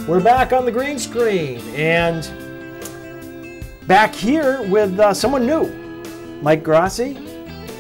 We're back on the green screen and back here with someone new, Mike Grosse.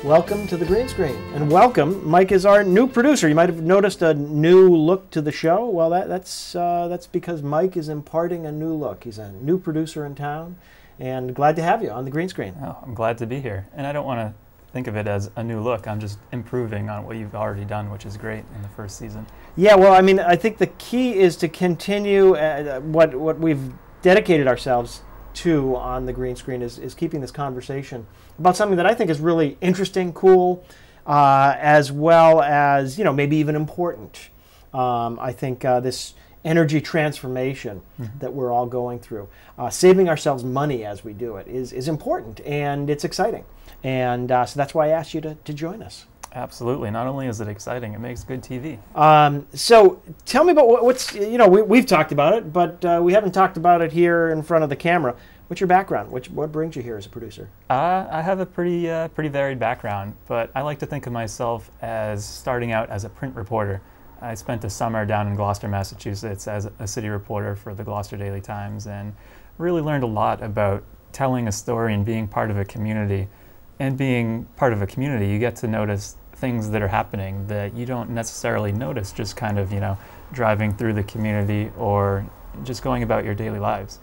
Welcome to the green screen, and welcome. Mike is our new producer. You might have noticed a new look to the show. Well, that's because Mike is imparting a new look. He's a new producer in town, and glad to have you on the green screen. Oh, I'm glad to be here, and I don't want to think of it as a new look. I'm just improving on what you've already done, which is great in the first season. Yeah, well, I mean, I think the key is to continue what we've dedicated ourselves to on the green screen is keeping this conversation about something that I think is really interesting, cool, as well as, maybe even important. I think this energy transformation that we're all going through, saving ourselves money as we do it is important, and it's exciting. And so that's why I asked you to join us. Absolutely. Not only is it exciting, it makes good TV. So tell me about what's, we've talked about it, but we haven't talked about it here in front of the camera. What's your background? What brings you here as a producer? I have a pretty varied background, but I like to think of myself as starting out as a print reporter. I spent a summer down in Gloucester, Massachusetts as a city reporter for the Gloucester Daily Times, and really learned a lot about telling a story and being part of a community. And being part of a community, you get to notice things that are happening that you don't necessarily notice just kind of, driving through the community or just going about your daily lives.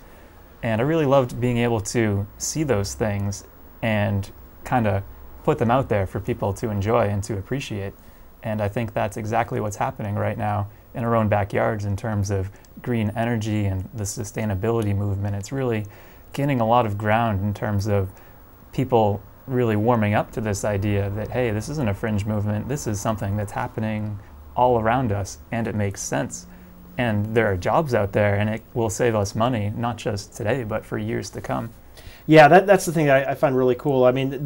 And I really loved being able to see those things and kind of put them out there for people to enjoy and to appreciate. And I think that's exactly what's happening right now in our own backyards in terms of green energy and the sustainability movement. It's really gaining a lot of ground in terms of people really warming up to this idea that, hey, this isn't a fringe movement, this is something that's happening all around us, and it makes sense. And there are jobs out there, and it will save us money, not just today, but for years to come. Yeah, that's the thing that I find really cool. I mean,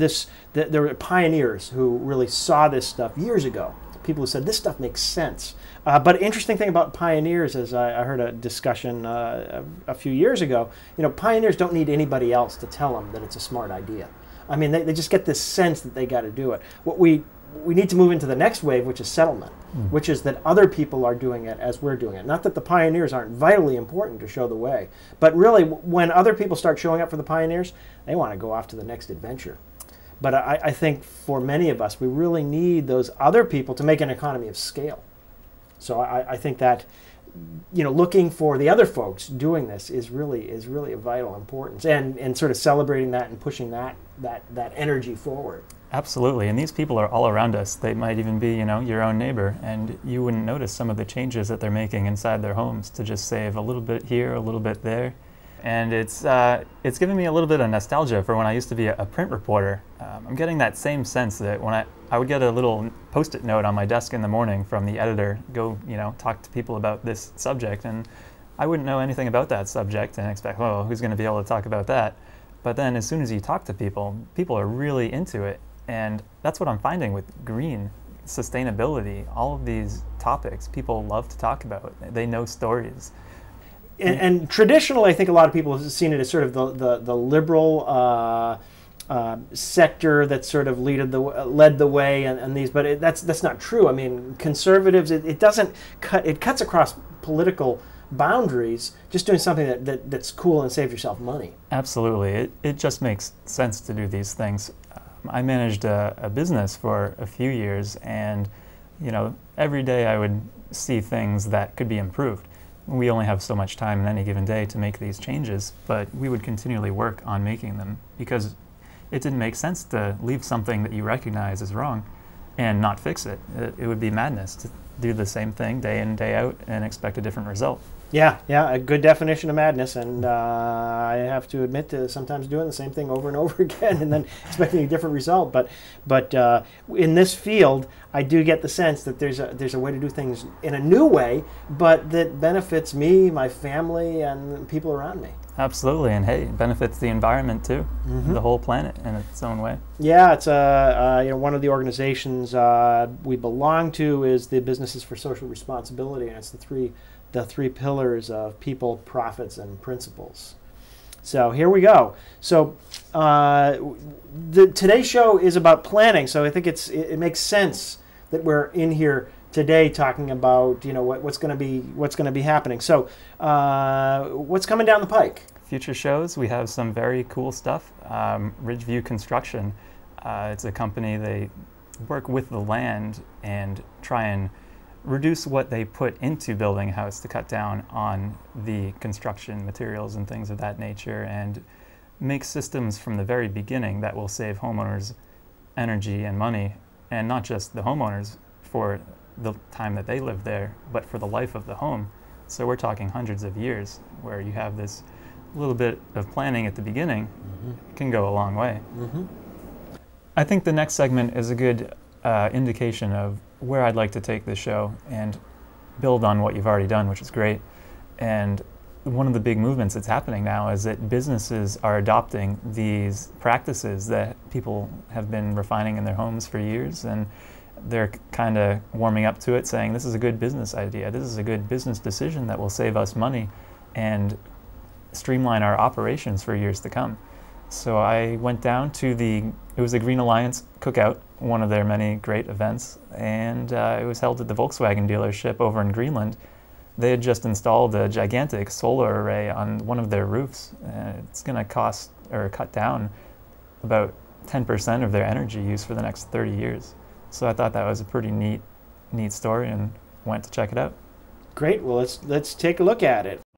there were pioneers who really saw this stuff years ago. People who said, this stuff makes sense. But interesting thing about pioneers is I heard a discussion a few years ago, pioneers don't need anybody else to tell them that it's a smart idea. I mean, they just get this sense that they got to do it. What we need to move into the next wave, which is settlement, which is that other people are doing it as we're doing it. Not that the pioneers aren't vitally important to show the way, but really when other people start showing up for the pioneers, they want to go off to the next adventure. But I think for many of us, we really need those other people to make an economy of scale. So I think that looking for the other folks doing this is really of vital importance, and sort of celebrating that and pushing that energy forward. Absolutely, and these people are all around us. They might even be, your own neighbor, and you wouldn't notice some of the changes that they're making inside their homes to just save a little bit here, a little bit there. And it's given me a little bit of nostalgia for when I used to be a print reporter. I'm getting that same sense that when I would get a little post-it note on my desk in the morning from the editor, go, talk to people about this subject, and I wouldn't know anything about that subject and expect, oh, who's going to be able to talk about that? But then as soon as you talk to people, people are really into it. And that's what I'm finding with green, sustainability, all of these topics people love to talk about. They know stories. And traditionally, I think a lot of people have seen it as sort of the liberal sector that sort of led the way and these, but that's not true. I mean, conservatives, it doesn't cut, it cuts across political boundaries, just doing something that's cool and saves yourself money. Absolutely. It just makes sense to do these things. I managed a business for a few years, and every day I would see things that could be improved. We only have so much time in any given day to make these changes, but we would continually work on making them because it didn't make sense to leave something that you recognize as wrong and not fix it. It would be madness to do the same thing day in, day out and expect a different result. Yeah, a good definition of madness, and I have to admit to sometimes doing the same thing over and over again and then expecting a different result. But in this field, I do get the sense that there's a way to do things in a new way, but that benefits me, my family, and people around me. Absolutely, and hey, it benefits the environment too, the whole planet in its own way. Yeah, it's one of the organizations we belong to is the Businesses for Social Responsibility, and it's the three pillars of people, profits, and principles. So here we go. So today's show is about planning. So I think it makes sense that we're in here today talking about what's going to be happening. So what's coming down the pike? Future shows, we have some very cool stuff. Ridgeview Construction, it's a company, they work with the land and try and reduce what they put into building a house to cut down on the construction materials and things of that nature, and make systems from the very beginning that will save homeowners energy and money, and not just the homeowners for the time that they live there, but for the life of the home. So we're talking hundreds of years where you have this little bit of planning at the beginning. It can go a long way. I think the next segment is a good indication of where I'd like to take this show and build on what you've already done, which is great. And one of the big movements that's happening now is that businesses are adopting these practices that people have been refining in their homes for years, and they're kind of warming up to it, saying this is a good business idea, this is a good business decision that will save us money and streamline our operations for years to come. So I went down to it was the Green Alliance Cookout, one of their many great events, and it was held at the Volkswagen dealership over in Greenland. They had just installed a gigantic solar array on one of their roofs. It's going to cost or cut down about 10% of their energy use for the next 30 years. So I thought that was a pretty neat story and went to check it out. Great. Well, let's take a look at it.